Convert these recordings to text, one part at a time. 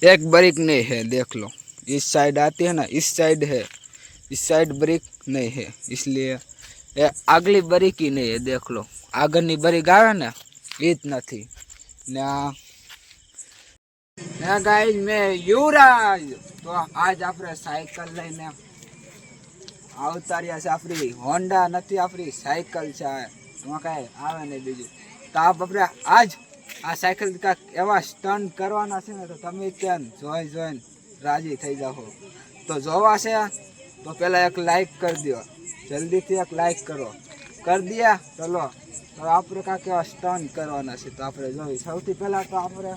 एक ब्रेक नहीं है, देख लो। इस साइड आती है ना, इस साइड है, इस साइड ब्रेक नहीं है, इसलिए ये આગલી ब्रेक ही नहीं है। देख लो આગળની ब्रेक આવે ને એ જ નથી ને ગાઈસ મેં યુવરાજ તો આજ આપણે સાયકલ લઈને આવતા રહ્યા છે। આપણી હોન્ડા નથી, આપણી સાયકલ છે, એમાં કાંઈ આવે નહીં બીજું। તો આપણે આજ આ સાયકલ કાંઈક એવા સ્ટન્ટ કરવાના છે ને, તો તમે ત્યાં જોઈને રાજી થઈ જાઓ। તો જોવા છે તો પહેલાં એક લાઈક કરી દો, જલ્દીથી એક લાઈક કરો, કરી દે। ચલો તો આપણે કાંઈક એવા સ્ટન્ટ કરવાના છે, તો આપણે જોઈએ। સૌથી પહેલાં તો આપણે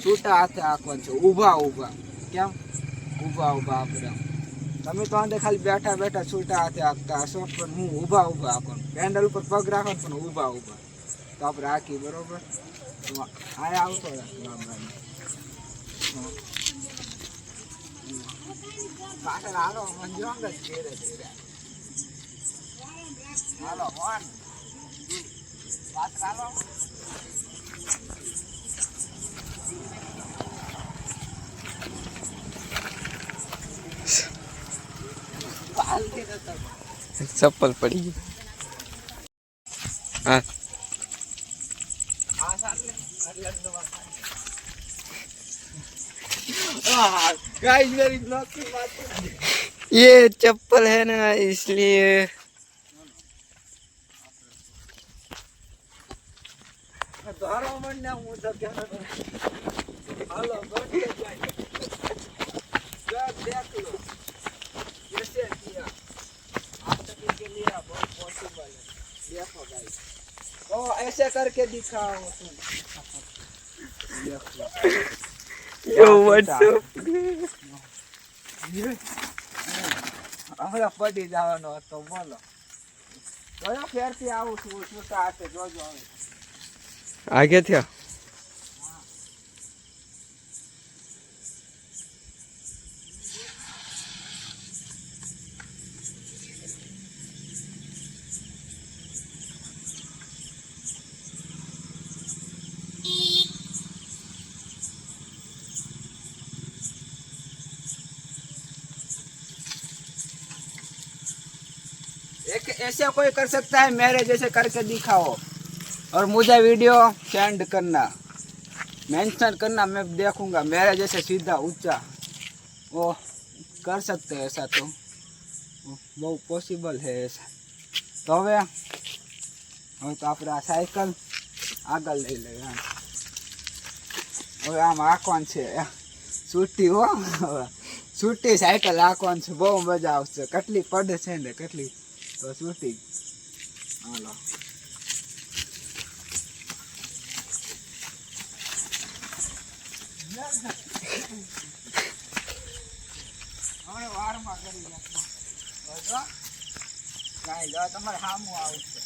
છૂટા હાથે આંકવાનું છે, ઊભા ઊભા। કેમ ઊભા ઊભા? આપણે તમે તો અંદર ખાલી બેઠા બેઠા છૂટા હાથે આંકતા હશો, પણ હું ઊભા ઊભા આંકવાનું। પેન્ડલ ઉપર પગ રાખો પણ ઊભા ઊભા। તો આપણે આંકી બરોબર। આ આવતો પાછળ હાલો, મંજો ધીરે ધીરે હાલો। 1 2 પાછળ હાલો। चप्पल पड़ी है। हाँ ये चप्पल है ना, इसलिए देख लो कैसे किया आप सभी के लिए बहुत पॉसिबल है। देखो गाइस, तो ऐसे करके दिखाओ तुम। देखो यो व्हाट्सएप હમણાં પડી જવાનો હતો। બોલો જોયો ફેરથી આવું છું છૂટા હાથે, જોજો હવે આગે થયા। एक ऐसे कोई कर सकता है मेरे जैसे करके दिखाओ, और मुझे वीडियो सेंड करना, मेंशन करना, मैं देखूंगा। मेरे जैसे सीधा ऊंचा वो कर सकते हैं ऐसा, तो वो पॉसिबल है ऐसा। तो હવે તો આપણે આ સાયકલ આગળ લઈ લઈએ। હવે આમ આંકવાનું છે, છૂટી હો, છૂટી સાયકલ આંકવાનું છે, બહુ મજા આવશે। કેટલી પડે છે ને કેટલી તો છૂટી। હાલો હવે વારમાં કરી નાખો, કાંઈ જો તમારે સામું આવશે।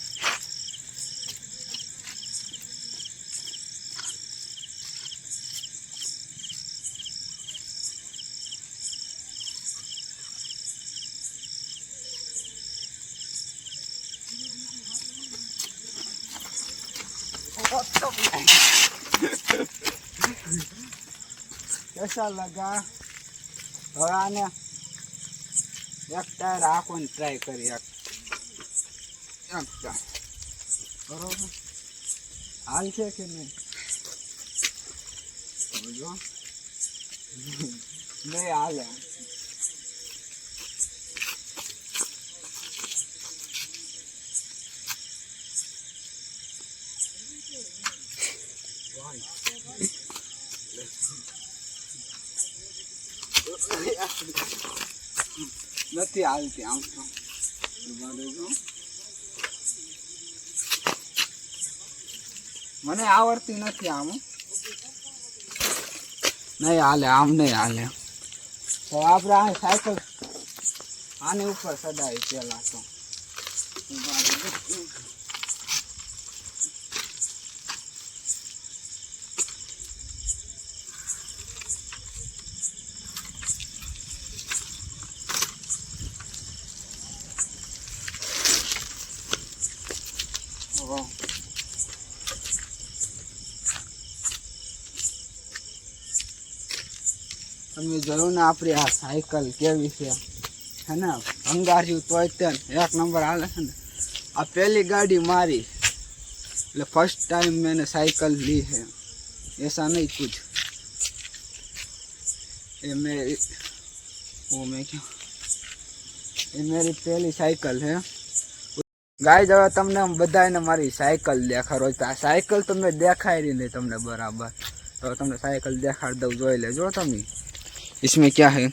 कैसा लगा? હવે આને એક ટાયર આંખોને ટ્રાય કરી, એક ટાયર બરોબર હાલ છે કે નહીં જો નહીં હાલે। નથી હાલતી આમ તો મને આવડતી નથી આમ, નહીં હાલે, આમ નહીં હાલે। તો આપણે આ સાયકલ આની ઉપર સડાય પેલા તો તમે જોયું ને આપણી આ સાયકલ કેવી છે હે ને ભંગાર્યું તોય તે એક નંબર હાલે છે ને આ પહેલી ગાડી મારી એટલે फर्स्ट टाइम मैंने साइकिल ली है ऐसा नहीं कुछ ये मेरी पहली साइकिल है गाइस હવે તમને બધાને મારી સાયકલ દેખાડો તો આ સાયકલ તો મેં દેખાડી નહીં તમને બરાબર तो तुमने साइकिल देखा दो जो लेजो तुम इसमें क्या है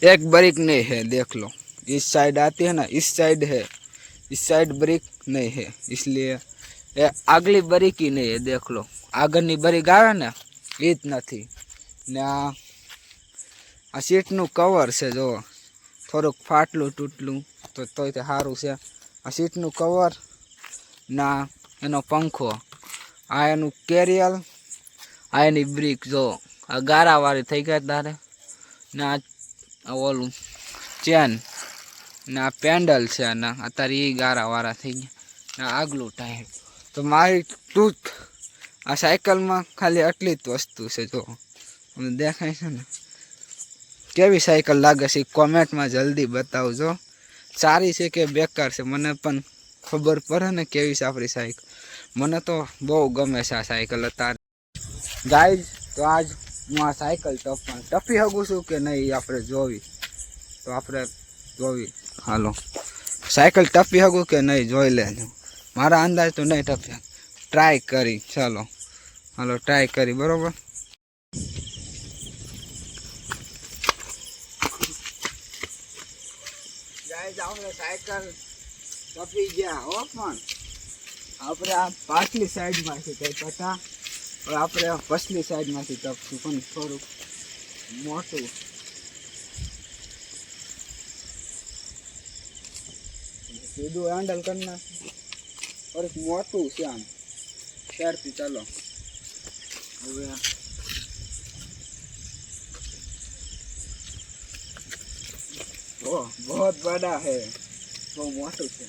एक ब्रेक नहीं है देख लो इस साइड आती है ना इस साइड ब्रेक नहीं है इसलिए ये अगली ब्रेक ही नहीं है देख लो आगनी ब्रेक आवे ने ई ज नहीं ने आ सीट नु कवर से जो थोड़ुक फाटलू तूटलू तो सारू से आ सीट नु कवर ना एनो पंखो आ एनु केरियल आ एनी ब्रेक जो आ गारा वाली थी गई तारे ने आ ओलू चेन ने आ पेंडल से ने अतारे ई गारा वाला थी गया ने आगलू टायर तो मारी टूट आ साइकल में खाली आटली ज वस्तु से जो देखाय छे ने केवी साइकल लागे छे कमेंट में जल्दी बतावजो सारी छे के बेकार छे मने पण खबर पड़े ने केवी छे आपणी साइकल मने तो बहु गमे छे आ साइकल अतारे गाइज तो आज हूँ आ साइकल टपी सकूँ छूँ कि नहीं आपणे जोवी तो आपणे जोवी हालो साइकल टपी सकूँ कि नहीं जोई लेजो मारा अंदाज तो नहीं टपे ट्राय करी चलो हालो ट्राय करी बरोबर गाइज आपणे साइकल टपी गया हो पण आपणे आ पाछली साइड में छे कई पता और आपणे पछली साइड में टपशुं पण थोड़ुं मोटुं सीधुं हेन्डल करना और मोटू से आम शेरती चलो हवे ओ बहुत बड़ा है तो मोटू से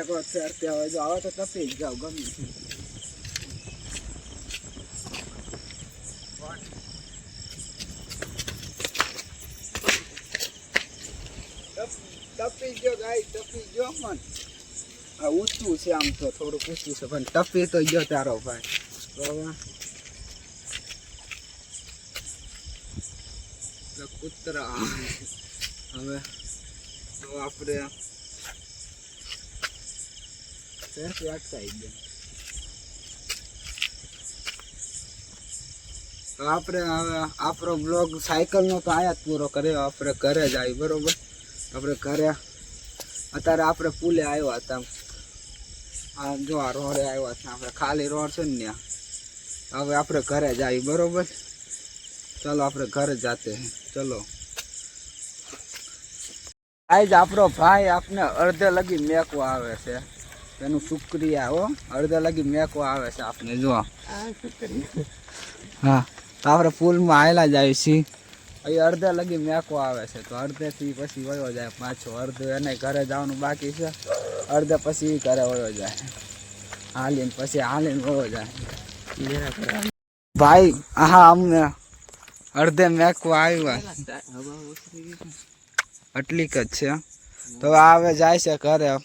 एक बार शेरती आवे जो आवे तो टपी ज जाओ गमी टपी जो गाइस टपी जो मन आ ऊंचू से आम तो थोड़ું ऊंचू से पण टपी तो गयो तारो भाई तो कुतरा हमें तो आपरे से अटकाई गया तो आपरे आपरो ब्लॉग साइकिल नो तो आया पूरो करे आपरे घरे जाई बरोबर આપણે ઘરે અત્યારે આપણે પુલે આવ્યા હતા આ જો આ રોડે આવ્યા હતા આપણે ખાલી રોડ છે ને હવે આપણે ઘરે જાય બરોબર ચલો આપણે ઘરે જાતે हैं चलो आज આપણો ભાઈ આપને અડધે લગી મેકવા આવે છે તેનું શુક્રિયા હો અડધે લગી મેકવા આવે છે આપને જો હા આપણે પુલમાં આયલા જાય છે अभी अर्धे लगी मेको आवे से तो अर्धे थी पछी वयो जाए पाछो अर्धे एने घरे जवानुं बाकी छे अर्धे पछी घरे वयो जाए हालीन पछी हालीन वयो जाए भाई हाँ अमने अर्धे मेको आव्या आटली ज छे तो आवे जाय छे घरे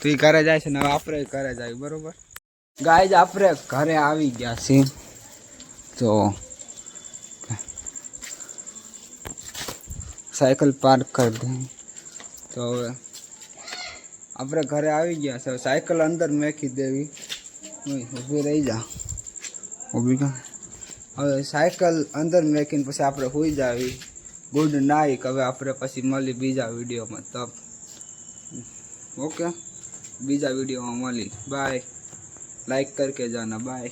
तो घरे जाय छे ने आपणे घरे जाय बरोबर गाइज आपरे घरे आवी गया सी तो साइकिल पार्क कर दे तो आपरे घरे आवी गया से साइकिल अंदर मेकी देवी ऊभी रही जा ऊभी का હવે સાયકલ અંદર મેકીને પછી આપણે હોઈ જાવી ગુડ નાઇટ હવે આપણે પછી મળી બીજા વિડીયોમાં તબ ओके बीजा वीडियो में मली बाय लाइक करके जाना बाय।